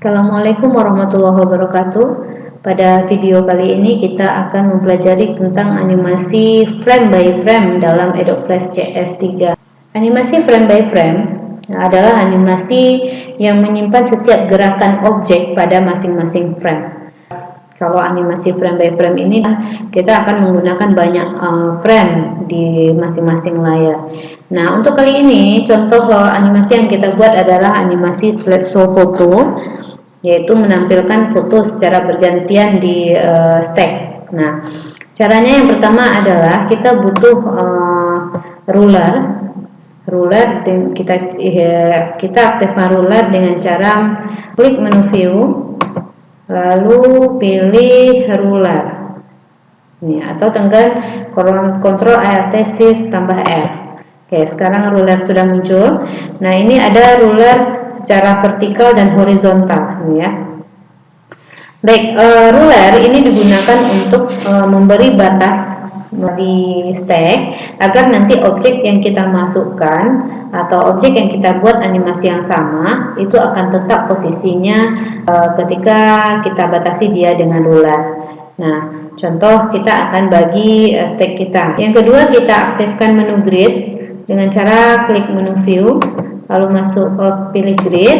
Assalamualaikum warahmatullahi wabarakatuh. Pada video kali ini kita akan mempelajari tentang animasi frame by frame dalam Adobe Flash CS3. Animasi frame by frame adalah animasi yang menyimpan setiap gerakan objek pada masing-masing frame. Kalau animasi frame by frame ini kita akan menggunakan banyak frame di masing-masing layar. Nah, untuk kali ini contoh animasi yang kita buat adalah animasi slideshow foto, yaitu menampilkan foto secara bergantian di stack. Nah, caranya yang pertama adalah kita butuh ruler. Kita aktifkan ruler dengan cara klik menu view, lalu pilih ruler. Atau tekan Ctrl Alt Shift tambah R. Oke, sekarang ruler sudah muncul. Nah, ini ada ruler secara vertikal dan horizontal, ya. Baik, ruler ini digunakan untuk memberi batas di stack agar nanti objek yang kita masukkan atau objek yang kita buat animasi yang sama itu akan tetap posisinya ketika kita batasi dia dengan ruler. Nah, contoh kita akan bagi stack kita. Yang kedua, kita aktifkan menu grid dengan cara klik menu view, lalu pilih grid,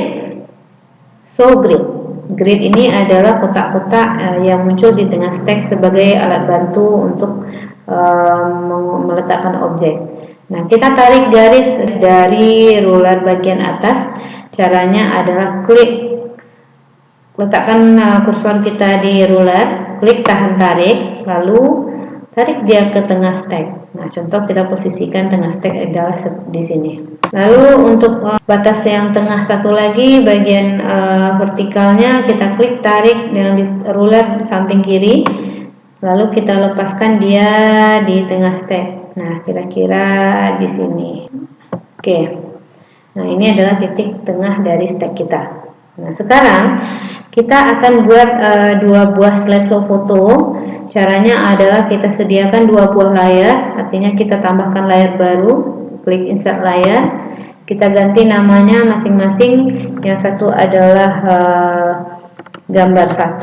show grid. Grid ini adalah kotak-kotak yang muncul di tengah stack sebagai alat bantu untuk meletakkan objek. Nah, kita tarik garis dari ruler bagian atas. Caranya adalah letakkan kursor kita di ruler, klik tahan tarik, lalu tarik dia ke tengah stack. Nah, contoh kita posisikan tengah stack adalah di sini. Lalu untuk batas yang tengah satu lagi, bagian vertikalnya kita klik tarik dengan ruler samping kiri, lalu kita lepaskan dia di tengah stack. Nah, kira-kira di sini. Oke. Nah, ini adalah titik tengah dari stack kita. Nah, sekarang kita akan buat dua buah slideshow foto. Caranya adalah kita sediakan dua buah layar, artinya kita tambahkan layar baru, klik insert layar, kita ganti namanya masing-masing. Yang satu adalah gambar 1,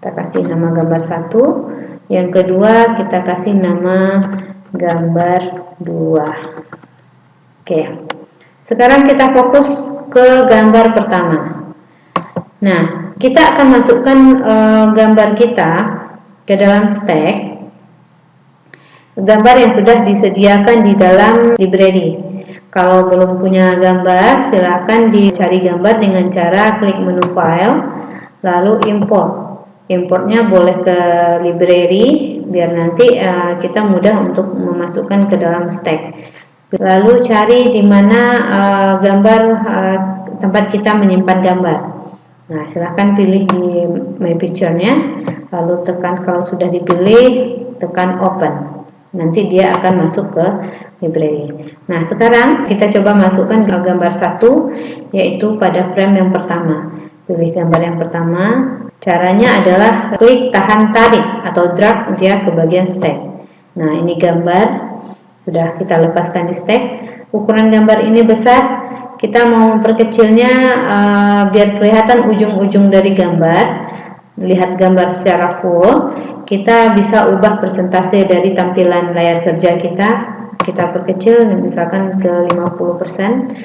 kita kasih nama gambar 1, yang kedua kita kasih nama gambar 2. Oke, sekarang kita fokus ke gambar pertama. Nah, kita akan masukkan gambar kita ke dalam stack, gambar yang sudah disediakan di dalam library. Kalau belum punya gambar, silakan dicari gambar dengan cara klik menu file, lalu import. Importnya boleh ke library biar nanti kita mudah untuk memasukkan ke dalam stack. Lalu cari di mana gambar tempat kita menyimpan gambar. Nah, silahkan pilih di My Picture-nya, lalu tekan, kalau sudah dipilih, tekan Open. Nanti dia akan masuk ke library. Nah, sekarang kita coba masukkan gambar 1, yaitu pada frame yang pertama. Pilih gambar yang pertama. Caranya adalah klik tahan tarik atau drag dia ke bagian stack. Nah, ini gambar sudah kita lepaskan di stack. Ukuran gambar ini besar. Kita mau memperkecilnya biar kelihatan ujung-ujung dari gambar. Lihat gambar secara full. Kita bisa ubah persentase dari tampilan layar kerja kita. Kita perkecil misalkan ke 50%.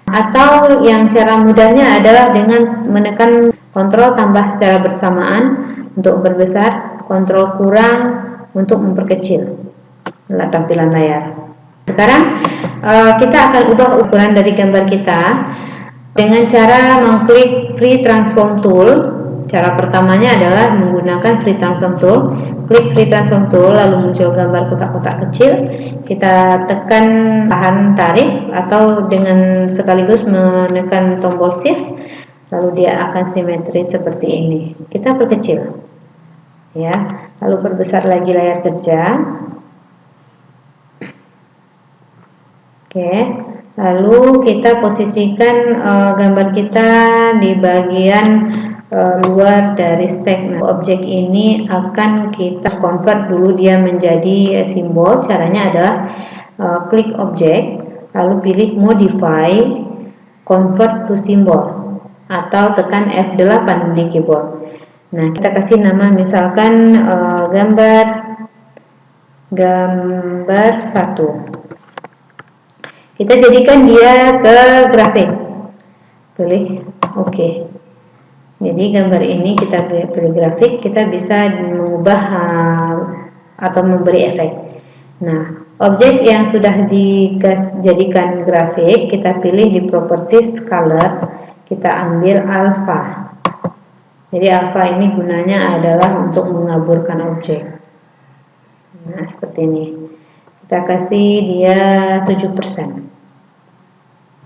Atau yang cara mudahnya adalah dengan menekan Ctrl tambah secara bersamaan untuk memperbesar, Ctrl kurang untuk memperkecil tampilan layar. Sekarang kita akan ubah ukuran dari gambar kita dengan cara mengklik Free Transform Tool. Cara pertamanya adalah menggunakan Free Transform Tool. Klik Free Transform Tool, lalu muncul gambar kotak-kotak kecil. Kita tekan tahan tarik atau dengan sekaligus menekan tombol Shift, lalu dia akan simetris seperti ini. Kita perkecil, ya. Lalu perbesar lagi layar kerja. Oke, lalu kita posisikan gambar kita di bagian luar dari stack. Nah, objek ini akan kita convert dulu dia menjadi simbol. Caranya adalah klik objek, lalu pilih modify, convert to symbol. atau tekan F8 di keyboard. Nah, kita kasih nama misalkan gambar 1. Kita jadikan dia ke grafik. Pilih oke. Jadi gambar ini kita pilih grafik, kita bisa mengubah atau memberi efek. Nah, objek yang sudah dijadikan grafik, kita pilih di properties color, kita ambil alpha. Jadi alpha ini gunanya adalah untuk mengaburkan objek. Nah, seperti ini. Kita kasih dia 7%.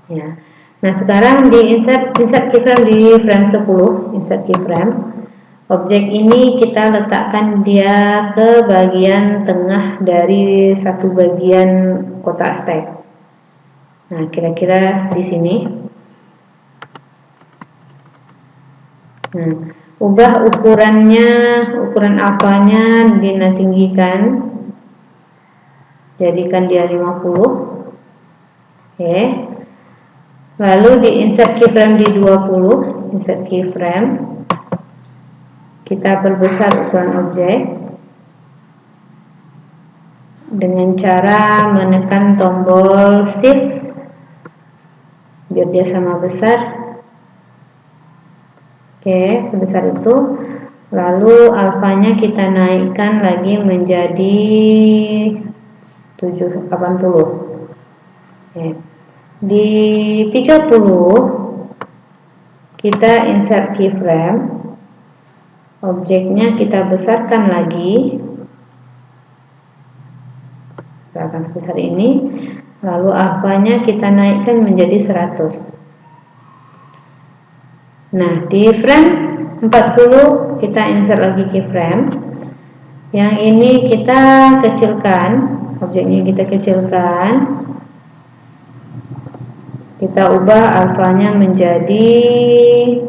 Ya. Nah, sekarang di insert keyframe di frame 10, insert keyframe. Objek ini kita letakkan dia ke bagian tengah dari satu bagian kotak stack. Nah, kira-kira di sini. Nah, ubah ukurannya, ukuran alfanya tinggikan. Jadikan dia 50. Oke. Lalu di insert keyframe di 20, insert keyframe. Kita perbesar ukuran objek dengan cara menekan tombol shift biar dia sama besar. Oke, sebesar itu. Lalu alfanya kita naikkan lagi menjadi 80. Oke. Di 30 kita insert keyframe, objeknya kita besarkan lagi, besarkan sebesar ini, lalu alfanya kita naikkan menjadi 100. Nah, di frame 40 kita insert lagi keyframe, yang ini kita kecilkan, objeknya kita kecilkan. Kita ubah alfanya menjadi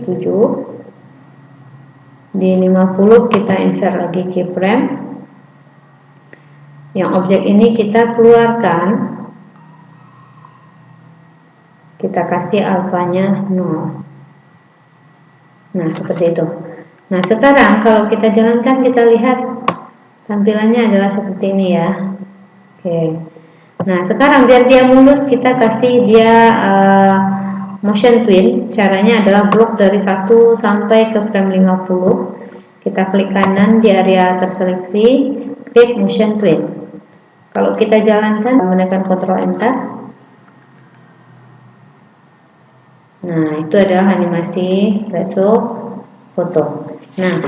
7. Di 50 kita insert lagi keyframe. Yang objek ini kita keluarkan. Kita kasih alfanya 0. Nah, seperti itu. Nah, sekarang kalau kita jalankan, kita lihat tampilannya adalah seperti ini ya. Oke. Nah, sekarang biar dia mulus, kita kasih dia motion twin. Caranya adalah blok dari 1 sampai ke frame 50. Kita klik kanan di area terseleksi, klik motion twin. Kalau kita jalankan, menekan Ctrl Enter. Nah, itu adalah animasi slideshow foto. Nah,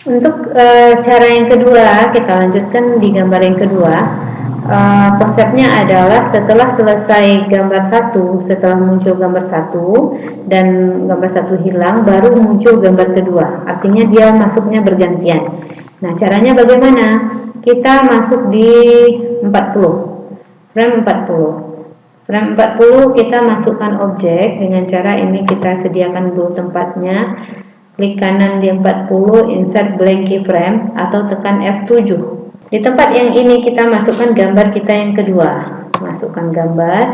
untuk cara yang kedua, kita lanjutkan di gambar yang kedua. Konsepnya adalah setelah selesai gambar 1, setelah muncul gambar 1 dan gambar 1 hilang, baru muncul gambar kedua. Artinya dia masuknya bergantian. Nah, caranya bagaimana? Kita masuk di 40, frame 40. Frame 40 kita masukkan objek dengan cara ini, kita sediakan dulu tempatnya. Klik kanan di 40, insert blank keyframe atau tekan F7. Di tempat yang ini kita masukkan gambar kita yang kedua. Masukkan gambar.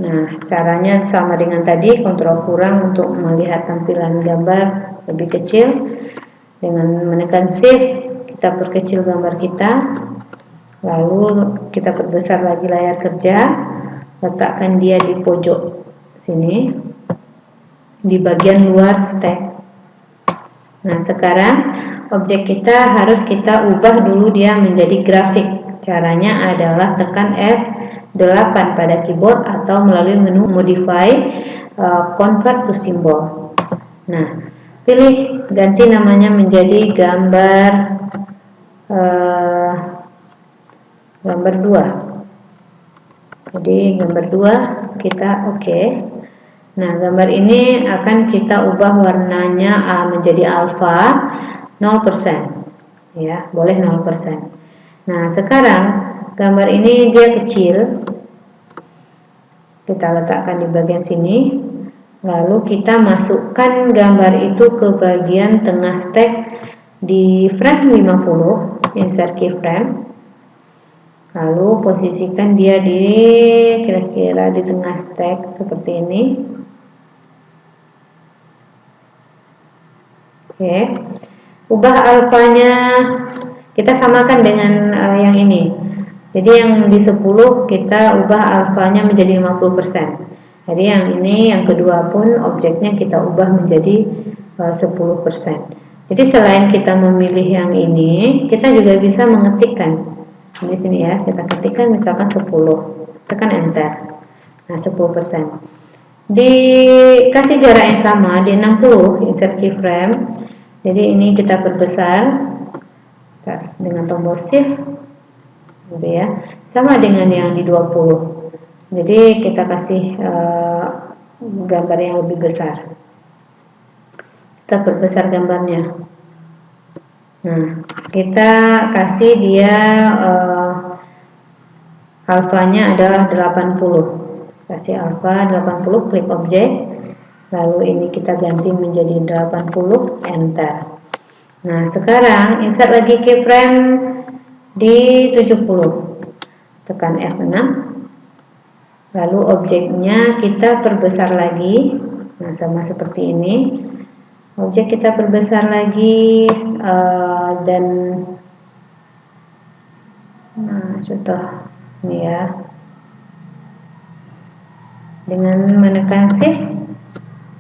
Nah, caranya sama dengan tadi, kontrol kurang untuk melihat tampilan gambar lebih kecil. Dengan menekan shift, kita perkecil gambar kita. Lalu kita perbesar lagi layar kerja. Letakkan dia di pojok sini, di bagian luar stack. Nah, sekarang objek kita harus kita ubah dulu dia menjadi grafik. Caranya adalah tekan F8 pada keyboard atau melalui menu modify, convert to symbol. Nah, pilih ganti namanya menjadi gambar 2. Jadi gambar 2 kita oke. Nah, gambar ini akan kita ubah warnanya menjadi alpha 0%. Ya, boleh 0%. Nah, sekarang gambar ini dia kecil. Kita letakkan di bagian sini. Lalu kita masukkan gambar itu ke bagian tengah stack di frame 50, insert keyframe. Lalu posisikan dia di kira-kira di tengah stack seperti ini. Oke. Ubah alfanya kita samakan dengan yang ini. Jadi yang di 10 kita ubah alfanya menjadi 50%. Jadi yang ini yang kedua pun objeknya kita ubah menjadi 10%. Jadi selain kita memilih yang ini, kita juga bisa mengetikkan di sini ya. Kita ketikkan misalkan 10, tekan enter. Nah 10%. Dikasih jarak yang sama di 60 insert keyframe. Jadi ini kita perbesar dengan tombol shift, gitu ya. Sama dengan yang di 20. Jadi kita kasih gambar yang lebih besar. Kita perbesar gambarnya. Nah, kita kasih dia alfanya adalah 80. Kasih alfa 80, klik objek. Lalu ini kita ganti menjadi 80, enter. Nah, sekarang insert lagi keyframe di 70. Tekan F6. Lalu objeknya kita perbesar lagi. Nah, sama seperti ini. Objek kita perbesar lagi dan contoh ini ya. Dengan menekan shift.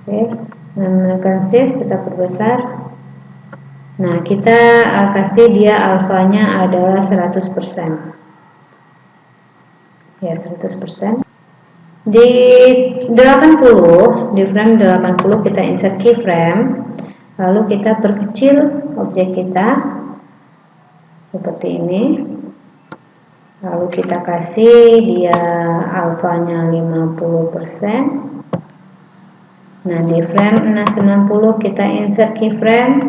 Oke, dengan menekan shift kita perbesar. Nah, kita kasih dia alfanya adalah 100%. Ya, 100%. Di 80, di frame 80 kita insert keyframe, lalu kita perkecil objek kita seperti ini. Lalu kita kasih dia alfanya 50%. Nah, di frame 690 kita insert keyframe,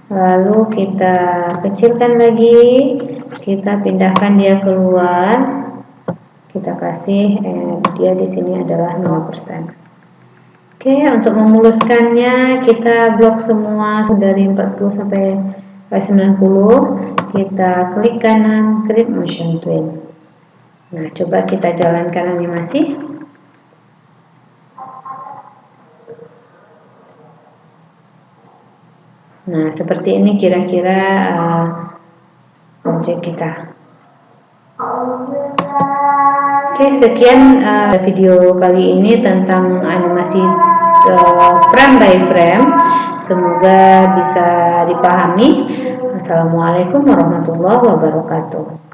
lalu kita kecilkan lagi, kita pindahkan dia keluar. Kita kasih dia di sini adalah 0%. Oke, untuk memuluskannya kita blok semua dari 40 sampai 90. Kita klik kanan, create motion twin. Nah, coba kita jalankan animasi. Nah, seperti ini kira-kira objek kita. Oke, sekian video kali ini tentang animasi frame by frame. Semoga bisa dipahami. Assalamualaikum warahmatullahi wabarakatuh.